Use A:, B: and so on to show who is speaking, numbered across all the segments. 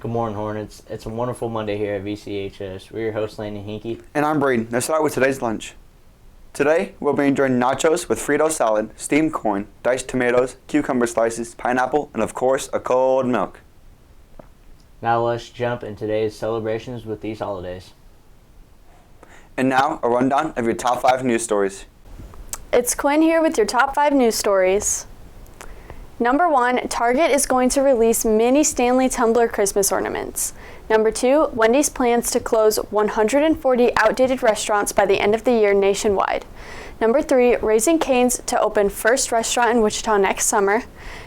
A: Good morning, Hornets. It's a wonderful Monday here at VCHS. We're your hosts, Lane and Hinky.
B: And I'm Braden. Let's start with today's lunch. Today, we'll be enjoying nachos with Frito salad, steamed corn, diced tomatoes, cucumber slices, pineapple, and of course, a cold milk.
A: Now let's jump in today's celebrations with these holidays.
B: And now, a rundown of your top 5 news stories.
C: It's Quinn here with your top 5 news stories. Number 1, Target is going to release mini Stanley tumbler Christmas ornaments. Number 2, Wendy's plans to close 140 outdated restaurants by the end of the year nationwide. Number 3, Raising Cane's to open first restaurant in Wichita next summer.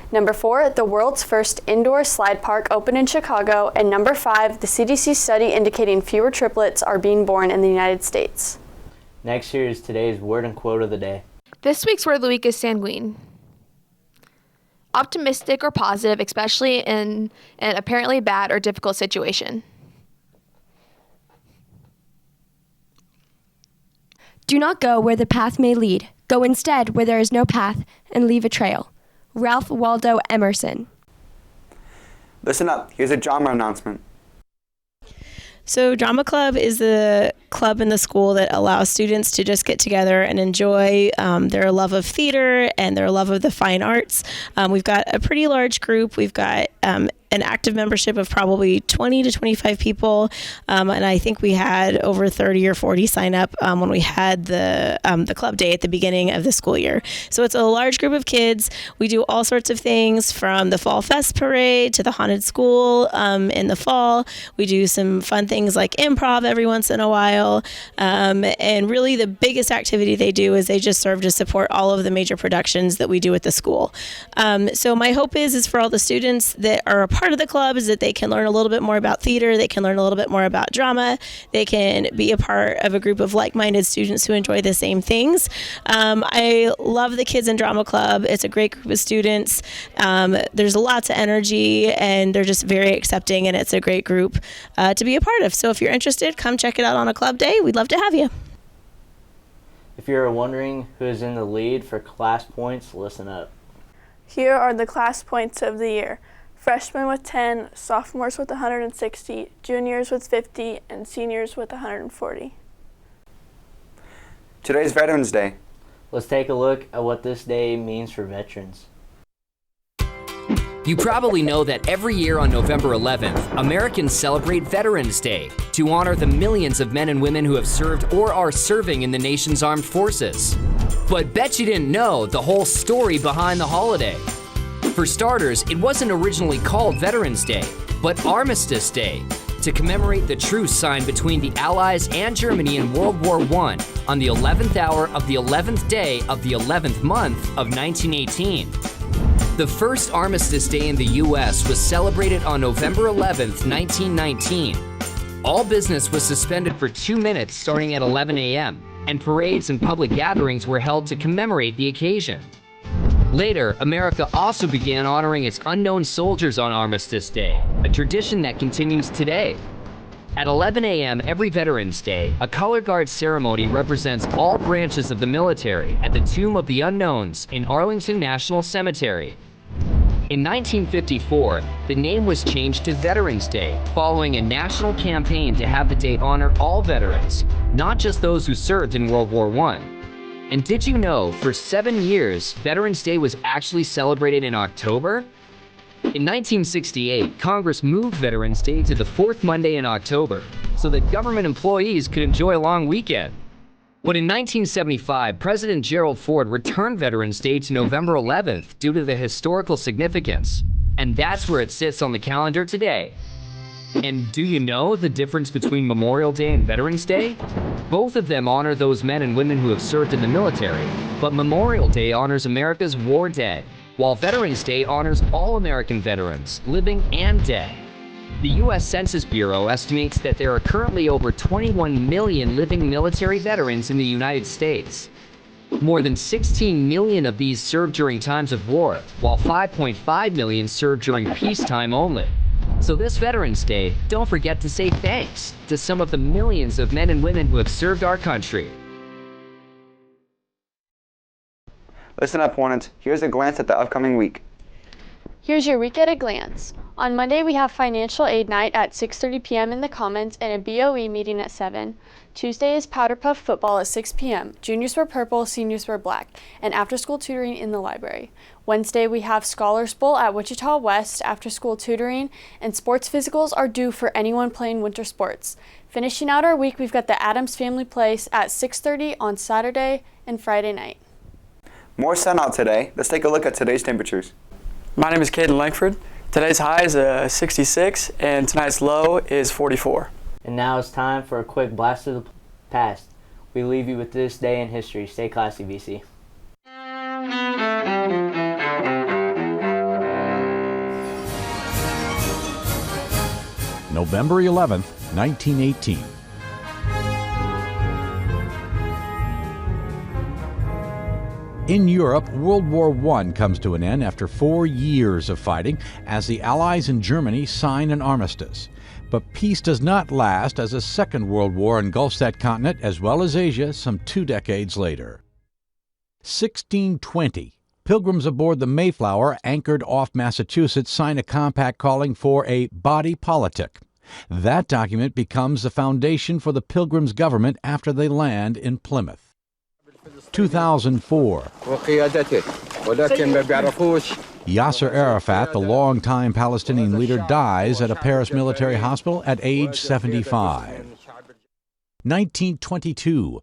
C: Number 4, the world's first indoor slide park opened in Chicago. And number 5, the CDC study indicating fewer triplets are being born in the United States.
A: Next, here is today's word and quote of the day.
D: This week's word of the week is sanguine. Optimistic or positive, especially in an apparently bad or difficult situation.
E: Do not go where the path may lead. Go instead where there is no path and leave a trail. Ralph Waldo Emerson.
B: Listen up, here's a drama announcement.
F: So Drama Club is the club in the school that allows students to just get together and enjoy their love of theater and their love of the fine arts. We've got a pretty large group. We've got an active membership of probably 20 to 25 people, and I think we had over 30 or 40 sign up when we had the club day at the beginning of the school year. So it's a large group of kids. We do all sorts of things from the Fall Fest Parade to the Haunted School in the fall. We do some fun things like improv every once in a while, and really the biggest activity they do is they just serve to support all of the major productions that we do at the school. So my hope is for all the students that are a part of the club is that they can learn a little bit more about theater, they can learn a little bit more about drama, they can be a part of a group of like-minded students who enjoy the same things. I love the kids in Drama Club. It's a great group of students. There's lots of energy and they're just very accepting, and it's a great group to be a part of. So if you're interested, come check it out on a club day. We'd love to have you.
A: If you're wondering who is in the lead for class points, listen up.
G: Here are the class points of the year. Freshmen with 10, sophomores with 160, juniors with 50, and seniors with 140.
B: Today's Veterans Day.
A: Let's take a look at what this day means for veterans.
H: You probably know that every year on November 11th, Americans celebrate Veterans Day to honor the millions of men and women who have served or are serving in the nation's armed forces. But bet you didn't know the whole story behind the holiday. For starters, it wasn't originally called Veterans Day, but Armistice Day, to commemorate the truce signed between the Allies and Germany in World War I on the 11th hour of the 11th day of the 11th month of 1918. The first Armistice Day in the U.S. was celebrated on November 11th, 1919. All business was suspended for 2 minutes starting at 11 a.m., and parades and public gatherings were held to commemorate the occasion. Later, America also began honoring its unknown soldiers on Armistice Day, a tradition that continues today. At 11 a.m. every Veterans Day, a color guard ceremony represents all branches of the military at the Tomb of the Unknowns in Arlington National Cemetery. In 1954, the name was changed to Veterans Day, following a national campaign to have the day honor all veterans, not just those who served in World War I. And did you know, for 7 years, Veterans Day was actually celebrated in October? In 1968, Congress moved Veterans Day to the 4th Monday in October, so that government employees could enjoy a long weekend. But in 1975, President Gerald Ford returned Veterans Day to November 11th due to the historical significance. And that's where it sits on the calendar today. And do you know the difference between Memorial Day and Veterans Day? Both of them honor those men and women who have served in the military, but Memorial Day honors America's war dead, while Veterans Day honors all American veterans, living and dead. The U.S. Census Bureau estimates that there are currently over 21 million living military veterans in the United States. More than 16 million of these served during times of war, while 5.5 million served during peacetime only. So this Veterans Day, don't forget to say thanks to some of the millions of men and women who have served our country.
B: Listen up, Hornets. Here's a glance at the upcoming week.
C: Here's your week at a glance. On Monday, we have financial aid night at 6:30 p.m. in the Commons and a BOE meeting at 7. Tuesday is Powder Puff football at 6 p.m. Juniors wear purple, seniors wear black, and after-school tutoring in the library. Wednesday, we have Scholars Bowl at Wichita West, after-school tutoring, and sports physicals are due for anyone playing winter sports. Finishing out our week, we've got the Adams Family Place at 6:30 on Saturday and Friday night.
B: More sun out today. Let's take a look at today's temperatures.
I: My name is Caden Langford. Today's high is 66 and tonight's low is 44.
A: And now it's time for a quick blast of the past. We leave you with this day in history. Stay classy, BC.
J: November 11th, 1918. In Europe, World War I comes to an end after 4 years of fighting as the Allies in Germany sign an armistice. But peace does not last as a Second World War engulfs that continent as well as Asia some 2 decades later. 1620. Pilgrims aboard the Mayflower, anchored off Massachusetts, sign a compact calling for a body politic. That document becomes the foundation for the Pilgrims' government after they land in Plymouth. 2004. Yasser Arafat, the longtime Palestinian leader, dies at a Paris military hospital at age 75. 1922.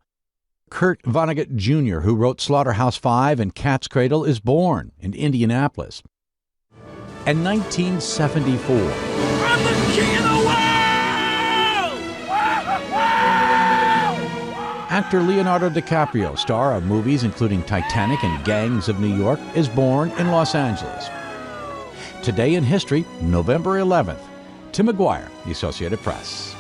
J: Kurt Vonnegut Jr., who wrote Slaughterhouse-Five and Cat's Cradle, is born in Indianapolis. And 1974. I'm the king of the world! Actor Leonardo DiCaprio, star of movies including Titanic and Gangs of New York, is born in Los Angeles. Today in history, November 11th. Tim McGuire, The Associated Press.